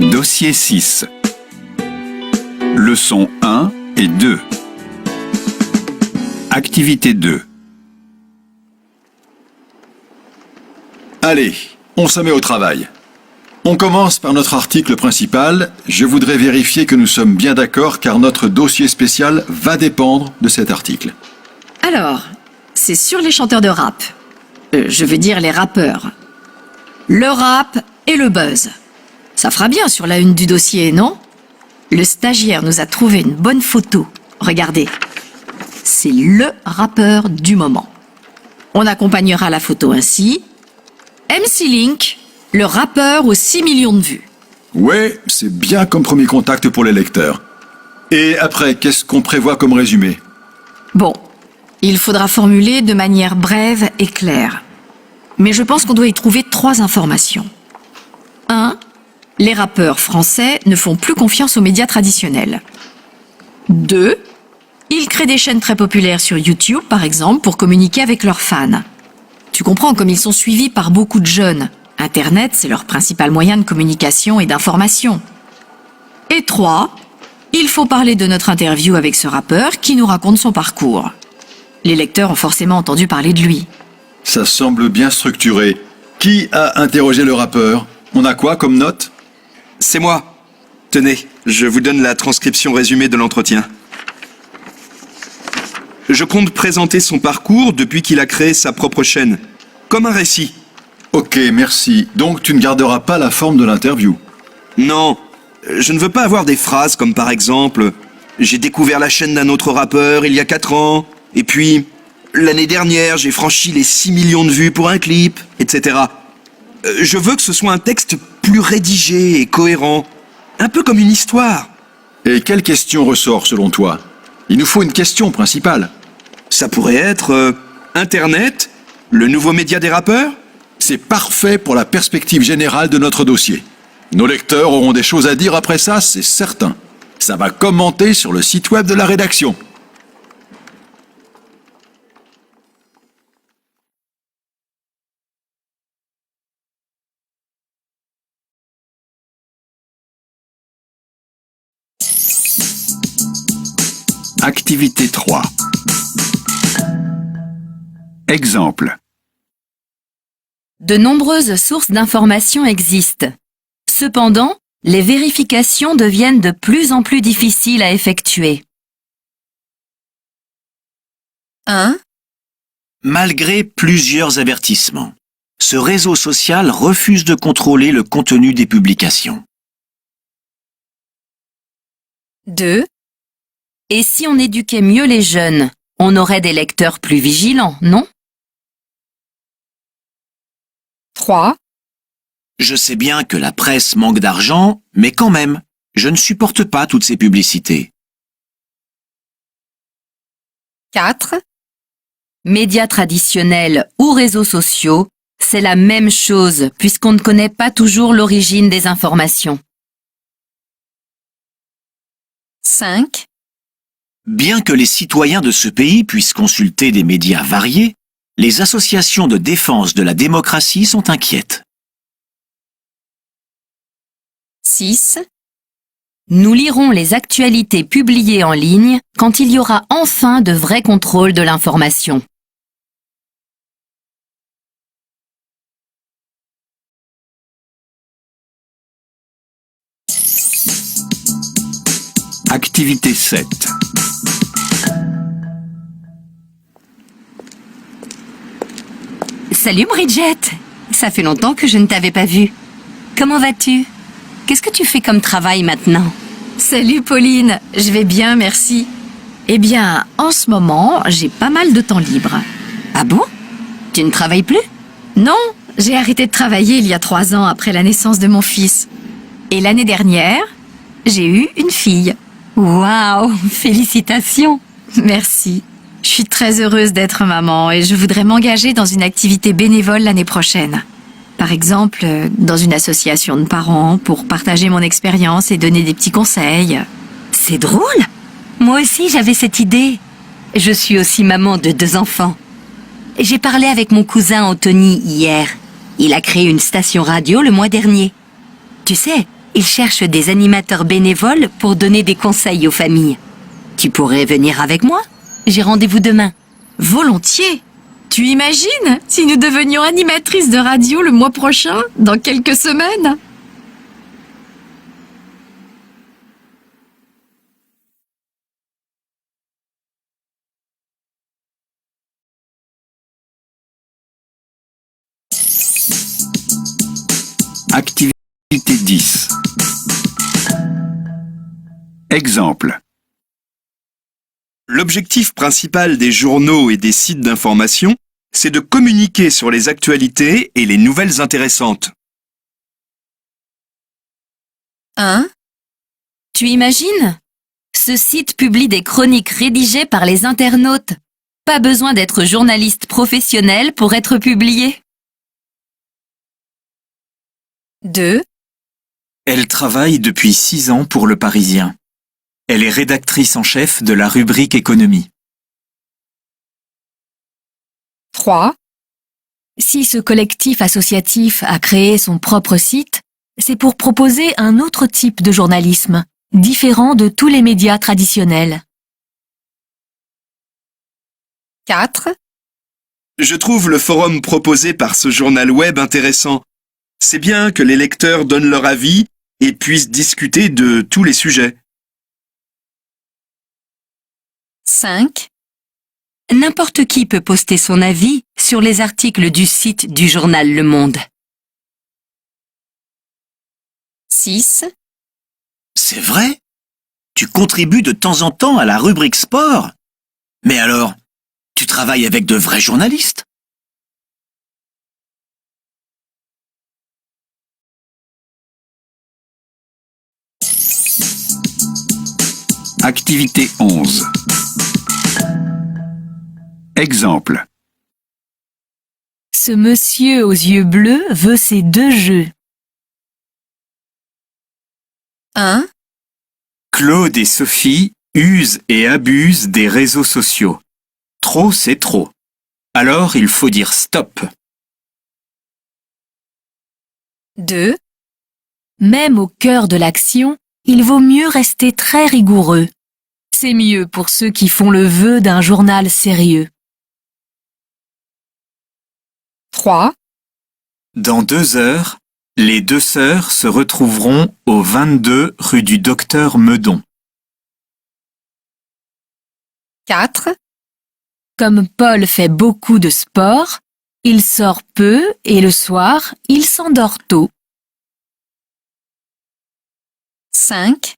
Dossier 6. Leçons 1 et 2. Activité 2. Allez, on se met au travail. On commence par notre article principal. Je voudrais vérifier que nous sommes bien d'accord car notre dossier spécial va dépendre de cet article. Alors, c'est sur les chanteurs de rap. Je veux dire les rappeurs. Le rap et le buzz. Ça fera bien sur la une du dossier, non? Le stagiaire nous a trouvé une bonne photo. Regardez. C'est le rappeur du moment. On accompagnera la photo ainsi. MC Link, le rappeur aux 6 millions de vues. Ouais, c'est bien comme premier contact pour les lecteurs. Et après, qu'est-ce qu'on prévoit comme résumé? Bon, il faudra formuler de manière brève et claire. Mais je pense qu'on doit y trouver 3 informations. 1. Les rappeurs français ne font plus confiance aux médias traditionnels. 2. Ils créent des chaînes très populaires sur YouTube, par exemple, pour communiquer avec leurs fans. Tu comprends, comme ils sont suivis par beaucoup de jeunes. Internet, c'est leur principal moyen de communication et d'information. Et 3. Il faut parler de notre interview avec ce rappeur qui nous raconte son parcours. Les lecteurs ont forcément entendu parler de lui. Ça semble bien structuré. Qui a interrogé le rappeur? On a quoi comme note? C'est moi. Tenez, je vous donne la transcription résumée de l'entretien. Je compte présenter son parcours depuis qu'il a créé sa propre chaîne, comme un récit. Ok, merci. Donc tu ne garderas pas la forme de l'interview? Non, je ne veux pas avoir des phrases comme par exemple « J'ai découvert la chaîne d'un autre rappeur il y a 4 ans, et puis l'année dernière j'ai franchi les 6 millions de vues pour un clip, etc. » Je veux que ce soit un texte plus rédigé et cohérent, un peu comme une histoire. Et quelle question ressort selon toi? Il nous faut une question principale. Ça pourrait être Internet, le nouveau média des rappeurs? C'est parfait pour la perspective générale de notre dossier. Nos lecteurs auront des choses à dire après ça, c'est certain. Ça va commenter sur le site web de la rédaction. Activité 3. Exemple. De nombreuses sources d'informations existent. Cependant, les vérifications deviennent de plus en plus difficiles à effectuer. 1. Malgré plusieurs avertissements, ce réseau social refuse de contrôler le contenu des publications. 2. Et si on éduquait mieux les jeunes, on aurait des lecteurs plus vigilants, non? 3. Je sais bien que la presse manque d'argent, mais quand même, je ne supporte pas toutes ces publicités. 4. Médias traditionnels ou réseaux sociaux, c'est la même chose puisqu'on ne connaît pas toujours l'origine des informations. 5. Bien que les citoyens de ce pays puissent consulter des médias variés, les associations de défense de la démocratie sont inquiètes. 6. Nous lirons les actualités publiées en ligne quand il y aura enfin de vrais contrôles de l'information. Activité 7. Salut Bridget, ça fait longtemps que je ne t'avais pas vue. Comment vas-tu? Qu'est-ce que tu fais comme travail maintenant? Salut Pauline, je vais bien, merci. Eh bien, en ce moment, j'ai pas mal de temps libre. Ah bon? Tu ne travailles plus? Non, j'ai arrêté de travailler il y a 3 ans après la naissance de mon fils. Et l'année dernière, j'ai eu une fille. Waouh, félicitations! Merci. Je suis très heureuse d'être maman et je voudrais m'engager dans une activité bénévole l'année prochaine. Par exemple, dans une association de parents pour partager mon expérience et donner des petits conseils. C'est drôle! Moi aussi j'avais cette idée. Je suis aussi maman de 2 enfants. J'ai parlé avec mon cousin Anthony hier. Il a créé une station radio le mois dernier. Tu sais, Il cherche des animateurs bénévoles pour donner des conseils aux familles. Tu pourrais venir avec moi? J'ai rendez-vous demain. Volontiers. Tu imagines si nous devenions animatrices de radio le mois prochain, dans quelques semaines? Activité 10. Exemple. L'objectif principal des journaux et des sites d'information, c'est de communiquer sur les actualités et les nouvelles intéressantes. 1. Tu imagines? Ce site publie des chroniques rédigées par les internautes. Pas besoin d'être journaliste professionnel pour être publié. 2. Elle travaille depuis 6 ans pour Le Parisien. Elle est rédactrice en chef de la rubrique économie. 3. Si ce collectif associatif a créé son propre site, c'est pour proposer un autre type de journalisme, différent de tous les médias traditionnels. 4. Je trouve le forum proposé par ce journal web intéressant. C'est bien que les lecteurs donnent leur avis et puissent discuter de tous les sujets. 5. N'importe qui peut poster son avis sur les articles du site du journal Le Monde. 6. C'est vrai? Tu contribues de temps en temps à la rubrique sport? Mais alors, tu travailles avec de vrais journalistes? Activité 11. Exemple. Ce monsieur aux yeux bleus veut ces 2 jeux. 1. Claude et Sophie usent et abusent des réseaux sociaux. Trop, c'est trop. Alors il faut dire stop. 2. Même au cœur de l'action, il vaut mieux rester très rigoureux. C'est mieux pour ceux qui font le vœu d'un journal sérieux. 3. Dans 2 heures, les 2 sœurs se retrouveront au 22 rue du Docteur Meudon. 4. Comme Paul fait beaucoup de sport, il sort peu et le soir, il s'endort tôt. 5.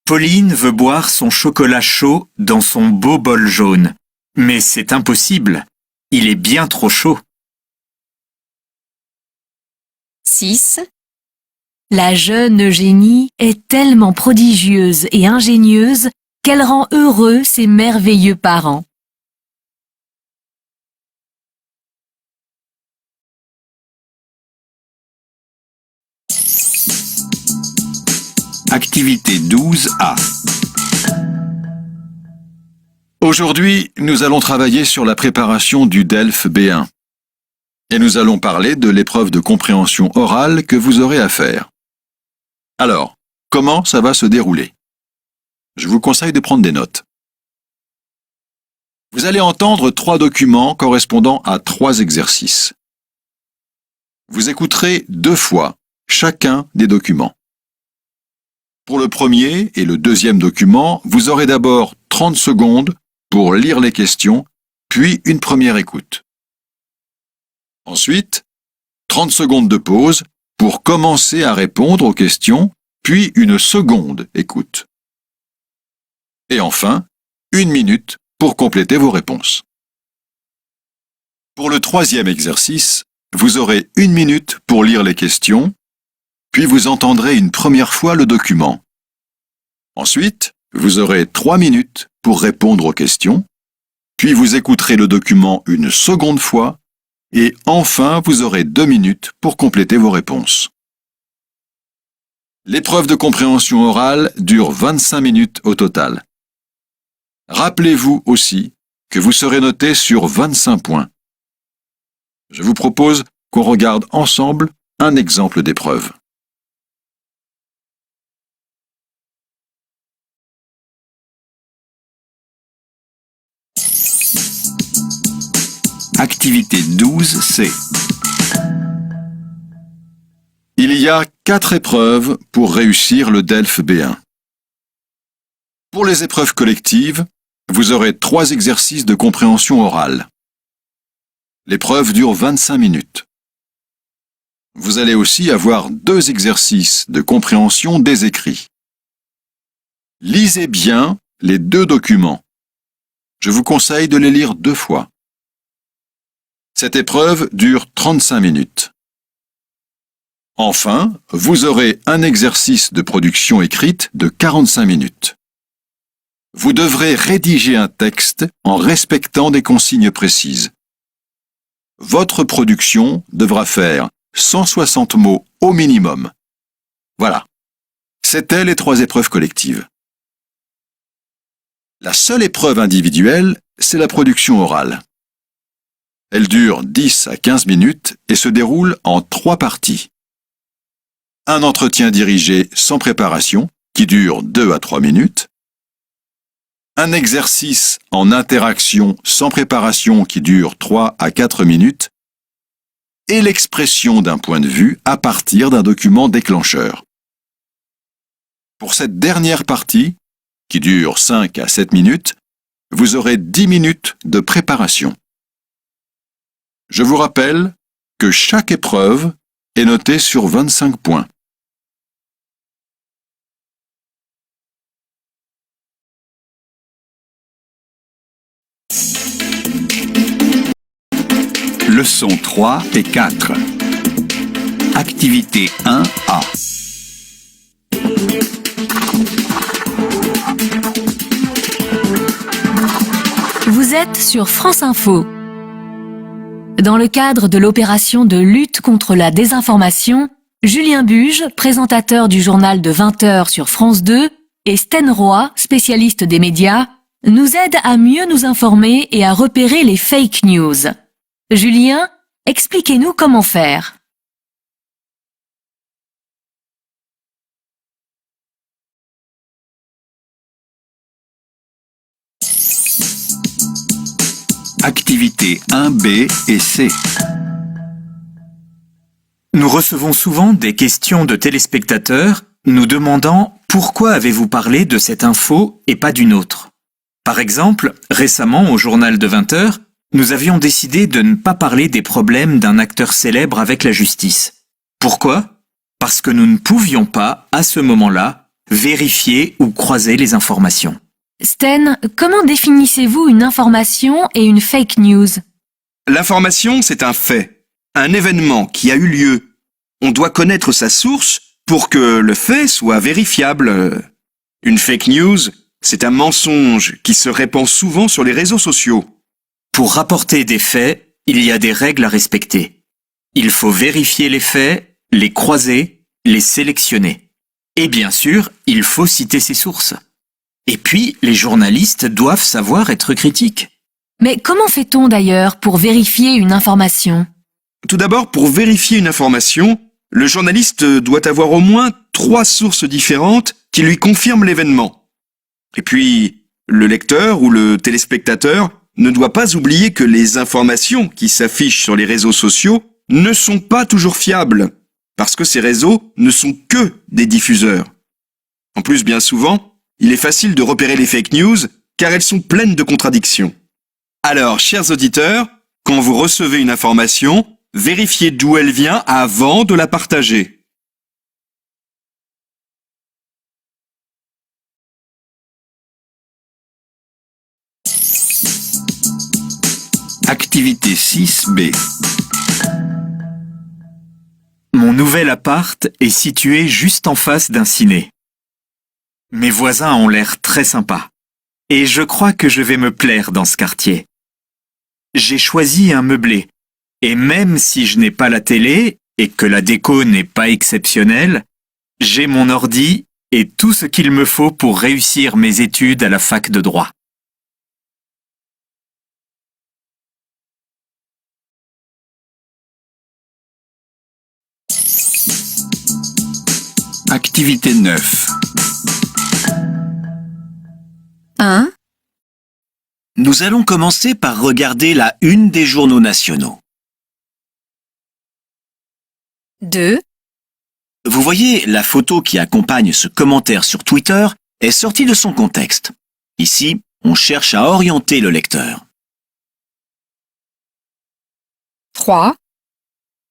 Pauline veut boire son chocolat chaud dans son beau bol jaune. Mais c'est impossible. Il est bien trop chaud. 6. La jeune Eugénie est tellement prodigieuse et ingénieuse qu'elle rend heureux ses merveilleux parents. Activité 12A. Aujourd'hui, nous allons travailler sur la préparation du DELF B1. Et nous allons parler de l'épreuve de compréhension orale que vous aurez à faire. Alors, comment ça va se dérouler? Je vous conseille de prendre des notes. Vous allez entendre 3 documents correspondant à 3 exercices. Vous écouterez 2 fois chacun des documents. Pour le premier et le deuxième document, vous aurez d'abord 30 secondes pour lire les questions, puis une première écoute. Ensuite, 30 secondes de pause pour commencer à répondre aux questions, puis une seconde écoute. Et enfin, 1 minute pour compléter vos réponses. Pour le troisième exercice, vous aurez 1 minute pour lire les questions, puis vous entendrez une première fois le document. Ensuite, vous aurez 3 minutes pour répondre aux questions, puis vous écouterez le document une seconde fois, et enfin vous aurez 2 minutes pour compléter vos réponses. L'épreuve de compréhension orale dure 25 minutes au total. Rappelez-vous aussi que vous serez noté sur 25 points. Je vous propose qu'on regarde ensemble un exemple d'épreuve. Activité 12C. Il y a 4 épreuves pour réussir le DELF B1. Pour les épreuves collectives, vous aurez 3 exercices de compréhension orale. L'épreuve dure 25 minutes. Vous allez aussi avoir 2 exercices de compréhension des écrits. Lisez bien les 2 documents. Je vous conseille de les lire 2 fois. Cette épreuve dure 35 minutes. Enfin, vous aurez un exercice de production écrite de 45 minutes. Vous devrez rédiger un texte en respectant des consignes précises. Votre production devra faire 160 mots au minimum. Voilà. C'étaient les 3 épreuves collectives. La seule épreuve individuelle, c'est la production orale. Elle dure 10 à 15 minutes et se déroule en 3 parties. Un entretien dirigé sans préparation, qui dure 2 à 3 minutes. Un exercice en interaction sans préparation qui dure 3 à 4 minutes. Et l'expression d'un point de vue à partir d'un document déclencheur. Pour cette dernière partie, qui dure 5 à 7 minutes, vous aurez 10 minutes de préparation. Je vous rappelle que chaque épreuve est notée sur 25 points. Leçons 3 et 4. Activité 1A. Vous êtes sur France Info. Dans le cadre de l'opération de lutte contre la désinformation, Julien Buge, présentateur du journal de 20h sur France 2, et Sten Roy, spécialiste des médias, nous aident à mieux nous informer et à repérer les fake news. Julien, expliquez-nous comment faire. Activité 1B et C. Nous recevons souvent des questions de téléspectateurs nous demandant pourquoi avez-vous parlé de cette info et pas d'une autre. Par exemple, récemment au journal de 20h, nous avions décidé de ne pas parler des problèmes d'un acteur célèbre avec la justice. Pourquoi ? Parce que nous ne pouvions pas, à ce moment-là, vérifier ou croiser les informations. Sten, comment définissez-vous une information et une fake news? L'information, c'est un fait, un événement qui a eu lieu. On doit connaître sa source pour que le fait soit vérifiable. Une fake news, c'est un mensonge qui se répand souvent sur les réseaux sociaux. Pour rapporter des faits, il y a des règles à respecter. Il faut vérifier les faits, les croiser, les sélectionner. Et bien sûr, il faut citer ses sources. Et puis, les journalistes doivent savoir être critiques. Mais comment fait-on d'ailleurs pour vérifier une information? Tout d'abord, pour vérifier une information, le journaliste doit avoir au moins 3 sources différentes qui lui confirment l'événement. Et puis, le lecteur ou le téléspectateur ne doit pas oublier que les informations qui s'affichent sur les réseaux sociaux ne sont pas toujours fiables, parce que ces réseaux ne sont que des diffuseurs. En plus, bien souvent, il est facile de repérer les fake news car elles sont pleines de contradictions. Alors, chers auditeurs, quand vous recevez une information, vérifiez d'où elle vient avant de la partager. Activité 6B. Mon nouvel appart est situé juste en face d'un ciné. Mes voisins ont l'air très sympas. Et je crois que je vais me plaire dans ce quartier. J'ai choisi un meublé. Et même si je n'ai pas la télé et que la déco n'est pas exceptionnelle, j'ai mon ordi et tout ce qu'il me faut pour réussir mes études à la fac de droit. Activité 9. 1. Nous allons commencer par regarder la une des journaux nationaux. 2, Vous voyez, la photo qui accompagne ce commentaire sur Twitter est sortie de son contexte. Ici, on cherche à orienter le lecteur. 3,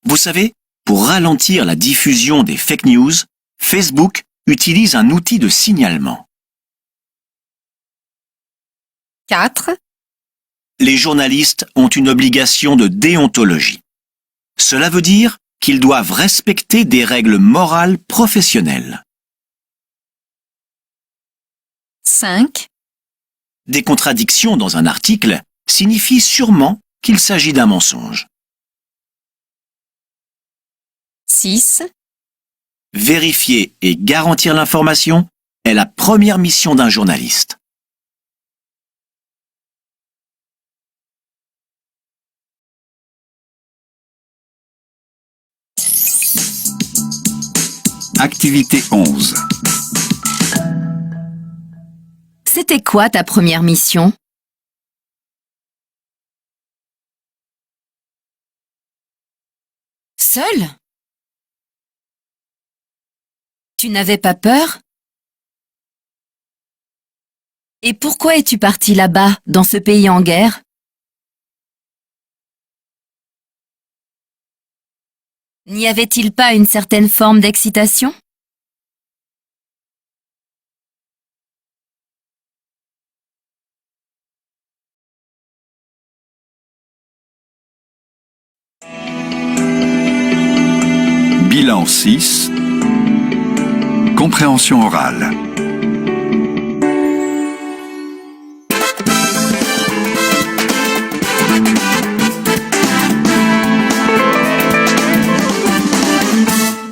Vous savez, pour ralentir la diffusion des fake news, Facebook utilise un outil de signalement. 4, Les journalistes ont une obligation de déontologie. Cela veut dire qu'ils doivent respecter des règles morales professionnelles. 5, Des contradictions dans un article signifient sûrement qu'il s'agit d'un mensonge. 6, Vérifier et garantir l'information est la première mission d'un journaliste. Activité 11. C'était quoi ta première mission? Seul? Tu n'avais pas peur? Et pourquoi es-tu parti là-bas, dans ce pays en guerre? N'y avait-il pas une certaine forme d'excitation? Bilan 6. Compréhension orale.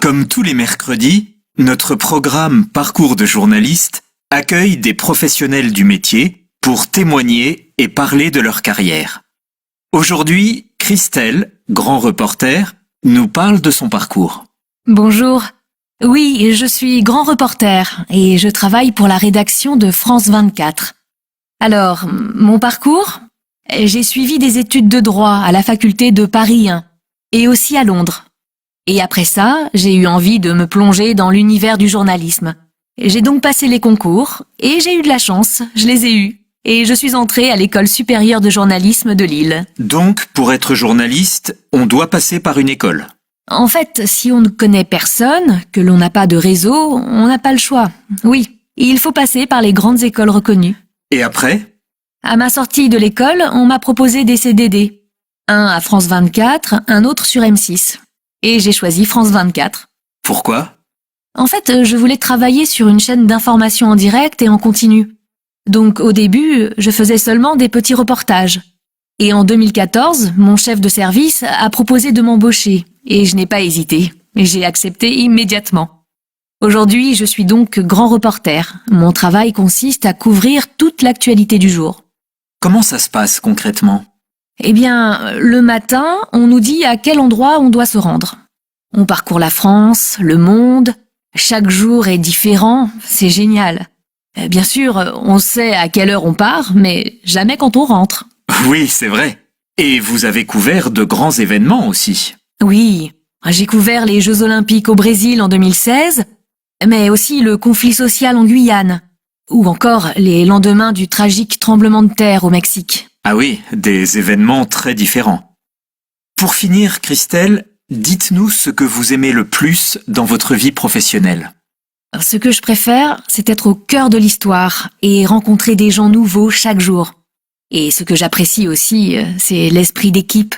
Comme tous les mercredis, notre programme Parcours de journaliste accueille des professionnels du métier pour témoigner et parler de leur carrière. Aujourd'hui, Christelle, grand reporter, nous parle de son parcours. Bonjour. Oui, je suis grand reporter et je travaille pour la rédaction de France 24. Alors, mon parcours? J'ai suivi des études de droit à la faculté de Paris 1 et aussi à Londres. Et après ça, j'ai eu envie de me plonger dans l'univers du journalisme. J'ai donc passé les concours et j'ai eu de la chance, je les ai eus. Et je suis entrée à l'école supérieure de journalisme de Lille. Donc, pour être journaliste, on doit passer par une école. En fait, si on ne connaît personne, que l'on n'a pas de réseau, on n'a pas le choix. Oui, il faut passer par les grandes écoles reconnues. Et après? À ma sortie de l'école, on m'a proposé des CDD. Un à France 24, un autre sur M6. Et j'ai choisi France 24. Pourquoi? En fait, je voulais travailler sur une chaîne d'information en direct et en continu. Donc au début, je faisais seulement des petits reportages. Et en 2014, mon chef de service a proposé de m'embaucher. Et je n'ai pas hésité. J'ai accepté immédiatement. Aujourd'hui, je suis donc grand reporter. Mon travail consiste à couvrir toute l'actualité du jour. Comment ça se passe concrètement? Eh bien, le matin, on nous dit à quel endroit on doit se rendre. On parcourt la France, le monde. Chaque jour est différent, c'est génial. Bien sûr, on sait à quelle heure on part, mais jamais quand on rentre. Oui, c'est vrai. Et vous avez couvert de grands événements aussi. Oui, j'ai couvert les Jeux Olympiques au Brésil en 2016, mais aussi le conflit social en Guyane, ou encore les lendemains du tragique tremblement de terre au Mexique. Ah oui, des événements très différents. Pour finir, Christelle, dites-nous ce que vous aimez le plus dans votre vie professionnelle. Ce que je préfère, c'est être au cœur de l'histoire et rencontrer des gens nouveaux chaque jour. Et ce que j'apprécie aussi, c'est l'esprit d'équipe.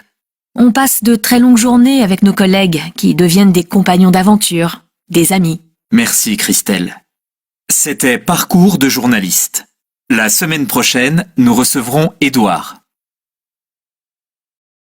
On passe de très longues journées avec nos collègues qui deviennent des compagnons d'aventure, des amis. Merci, Christelle. C'était Parcours de journaliste. La semaine prochaine, nous recevrons Édouard.